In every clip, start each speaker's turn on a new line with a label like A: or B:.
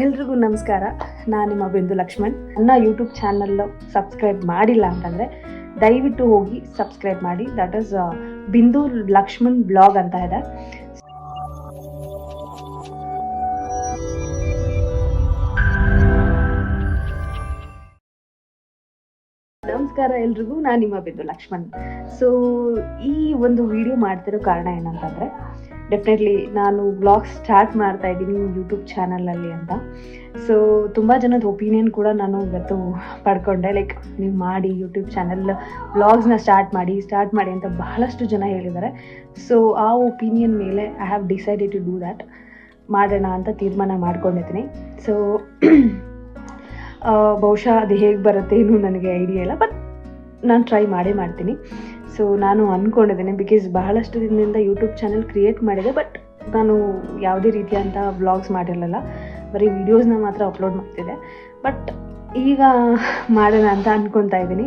A: ಎಲ್ರಿಗೂ ನಮಸ್ಕಾರ. ನಾನು ನಿಮ್ಮ ಬಿಂದು ಲಕ್ಷ್ಮಣ್. ನನ್ನ ಯೂಟ್ಯೂಬ್ ಚಾನಲ್ ಸಬ್ಸ್ಕ್ರೈಬ್ ಮಾಡಿಲ್ಲ ಅಂತಂದರೆ ದಯವಿಟ್ಟು ಹೋಗಿ ಸಬ್ಸ್ಕ್ರೈಬ್ ಮಾಡಿ. ದಟ್ ಈಸ್ ಬಿಂದು ಲಕ್ಷ್ಮಣ್ ಬ್ಲಾಗ್ ಅಂತ ಇದೆ. ನಮಸ್ಕಾರ ಎಲ್ರಿಗೂ, ನಾನು ನಿಮ್ಮ ಬಿಂದು ಲಕ್ಷ್ಮಣ್. ಸೊ ಈ ಒಂದು ವಿಡಿಯೋ ಮಾಡ್ತಿರೋ ಕಾರಣ ಏನಂತಂದರೆ, ಡೆಫಿನೆಟ್ಲಿ ನಾನು ವ್ಲಾಗ್ ಸ್ಟಾರ್ಟ್ ಮಾಡ್ತಾ ಇದ್ದೀನಿ ಯೂಟ್ಯೂಬ್ ಚಾನಲಲ್ಲಿ ಅಂತ. ಸೊ ತುಂಬ ಜನದ ಒಪಿನಿಯನ್ ಕೂಡ ನಾನು ಇವತ್ತು ಪಡ್ಕೊಂಡೆ. ಲೈಕ್ ನೀವು ಮಾಡಿ ಯೂಟ್ಯೂಬ್ ಚಾನಲ್ ವ್ಲಾಗ್ಸ್ನ ಸ್ಟಾರ್ಟ್ ಮಾಡಿ ಅಂತ ಬಹಳಷ್ಟು ಜನ ಹೇಳಿದ್ದಾರೆ. ಸೊ ಆ ಒಪಿನಿಯನ್ ಮೇಲೆ I have decided to do that. ಮಾಡೋಣ ಅಂತ ತೀರ್ಮಾನ ಮಾಡ್ಕೊಂಡಿದ್ದೀನಿ. ಸೊ ಬಹುಶಃ ಅದು ಹೇಗೆ ಬರುತ್ತೆ ಏನು ನನಗೆ ಐಡಿಯಾ ಇಲ್ಲ, ಬಟ್ ನಾನು ಟ್ರೈ ಮಾಡ್ತೀನಿ. ಸೊ ನಾನು ಅಂದ್ಕೊಂಡಿದ್ದೇನೆ, ಬಿಕಾಸ್ ಬಹಳಷ್ಟು ದಿನದಿಂದ ಯೂಟ್ಯೂಬ್ ಚಾನಲ್ ಕ್ರಿಯೇಟ್ ಮಾಡಿದೆ, ಬಟ್ ನಾನು ಯಾವುದೇ ರೀತಿಯಂಥ ವ್ಲಾಗ್ಸ್ ಮಾಡಿರಲಿಲ್ಲ, ಬರೀ ವೀಡಿಯೋಸ್ನ ಮಾತ್ರ ಅಪ್ಲೋಡ್ ಮಾಡ್ತಿದ್ದೆ. ಬಟ್ ಈಗ ಮಾಡೋಣ ಅಂತ ಅಂದ್ಕೊತಾ ಇದ್ದೀನಿ.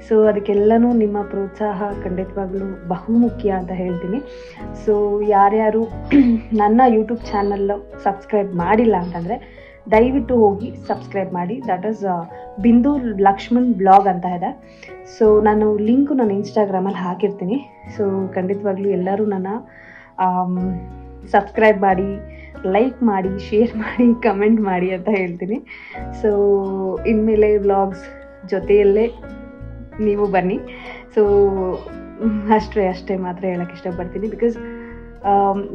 A: ಸೊ ಅದಕ್ಕೆಲ್ಲನೂ ನಿಮ್ಮ ಪ್ರೋತ್ಸಾಹ ಖಂಡಿತವಾಗ್ಲೂ ಬಹುಮುಖ್ಯ ಅಂತ ಹೇಳ್ತೀನಿ. ಸೊ ಯಾರ್ಯಾರು ನನ್ನ ಯೂಟ್ಯೂಬ್ ಚಾನಲ್ ಸಬ್ಸ್ಕ್ರೈಬ್ ಮಾಡಿಲ್ಲ ಅಂತಂದರೆ ದಯವಿಟ್ಟು ಹೋಗಿ ಸಬ್ಸ್ಕ್ರೈಬ್ ಮಾಡಿ. ದಟ್ ಈಸ್ ಬಿಂದು ಲಕ್ಷ್ಮಣ್ ಬ್ಲಾಗ್ ಅಂತ ಇದೆ. ಸೊ ನಾನು ಲಿಂಕು ನಾನು ಇನ್ಸ್ಟಾಗ್ರಾಮಲ್ಲಿ ಹಾಕಿರ್ತೀನಿ. ಸೊ ಖಂಡಿತವಾಗ್ಲೂ ಎಲ್ಲರೂ ನನ್ನ ಸಬ್ಸ್ಕ್ರೈಬ್ ಮಾಡಿ, ಲೈಕ್ ಮಾಡಿ, ಶೇರ್ ಮಾಡಿ, ಕಮೆಂಟ್ ಮಾಡಿ ಅಂತ ಹೇಳ್ತೀನಿ. ಸೊ ಇನ್ಮೇಲೆ ವ್ಲಾಗ್ಸ್ ಜೊತೆಯಲ್ಲೇ ನೀವು ಬನ್ನಿ. ಸೊ ಅಷ್ಟೇ ಮಾತ್ರ ಹೇಳೋಕ್ಕೆ ಇಷ್ಟಪಡ್ತೀನಿ. ಬಿಕಾಸ್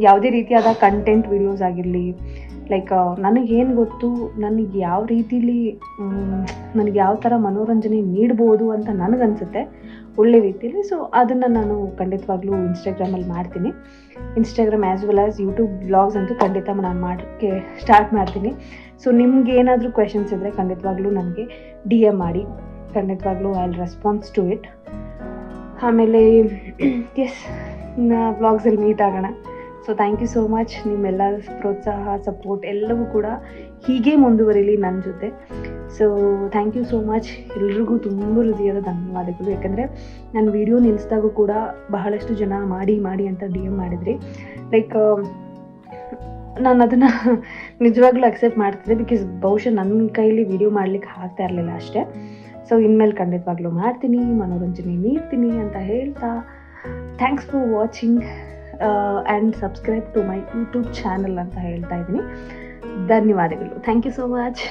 A: ಯಾವುದೇ ರೀತಿಯಾದ ಕಂಟೆಂಟ್ ವಿಡಿಯೋಸ್ ಆಗಿರಲಿ, ಲೈಕ್ ನನಗೇನು ಗೊತ್ತು, ನನಗೆ ಯಾವ ರೀತಿಲಿ ನನಗೆ ಯಾವ ಥರ ಮನೋರಂಜನೆ ನೀಡ್ಬೋದು ಅಂತ ನನಗನ್ಸುತ್ತೆ ಒಳ್ಳೆ ರೀತಿಯಲ್ಲಿ. ಸೊ ಅದನ್ನು ನಾನು ಖಂಡಿತವಾಗ್ಲೂ ಇನ್ಸ್ಟಾಗ್ರಾಮಲ್ಲಿ ಮಾಡ್ತೀನಿ. Instagram as well as YouTube blogs ಅಂತೂ ಖಂಡಿತ ನಾನು ಮಾಡೋಕ್ಕೆ ಸ್ಟಾರ್ಟ್ ಮಾಡ್ತೀನಿ. ಸೊ ನಿಮ್ಗೆ ಏನಾದರೂ ಕ್ವೆಶನ್ಸ್ ಇದ್ದರೆ ಖಂಡಿತವಾಗ್ಲೂ ನನಗೆ DM ಮಾಡಿ. ಖಂಡಿತವಾಗ್ಲೂ I will response to it. ಆಮೇಲೆ ಎಸ್, ವ್ಲಾಗ್ಸಲ್ಲಿ ಮೀಟ್ ಆಗೋಣ. So thank you so much. ನಿಮ್ಮೆಲ್ಲ ಪ್ರೋತ್ಸಾಹ, ಸಪೋರ್ಟ್ ಎಲ್ಲವೂ ಕೂಡ ಹೀಗೆ ಮುಂದುವರಿಲಿ ನನ್ನ ಜೊತೆ. So thank you so much. ಎಲ್ರಿಗೂ ತುಂಬ ಹೃದಯದ ಧನ್ಯವಾದಗಳು. ಯಾಕಂದರೆ ನಾನು ವಿಡಿಯೋ ನಿಲ್ಲಿಸಿದಾಗೂ ಕೂಡ ಬಹಳಷ್ಟು ಜನ ಮಾಡಿ ಅಂತ DM ಮಾಡಿದ್ರಿ. ಲೈಕ್ ನಾನು ಅದನ್ನು ನಿಜವಾಗ್ಲೂ ಅಕ್ಸೆಪ್ಟ್ ಮಾಡ್ತಿದ್ದೆ, ಬಿಕಾಸ್ ಬಹುಶಃ ನನ್ನ ಕೈಲಿ ವಿಡಿಯೋ ಮಾಡಲಿಕ್ಕೆ ಆಗ್ತಾ ಇರಲಿಲ್ಲ ಅಷ್ಟೇ. ಸೊ ಇನ್ಮೇಲೆ ಖಂಡಿತವಾಗ್ಲೂ ಮಾಡ್ತೀನಿ, ಮನೋರಂಜನೆ ನೀಡ್ತೀನಿ ಅಂತ ಹೇಳ್ತಾ, thanks for watching and subscribe to my YouTube channel ಅಂತ ಹೇಳ್ತಾ ಇದ್ದೀನಿ. ಧನ್ಯವಾದಗಳು. Thank you so much.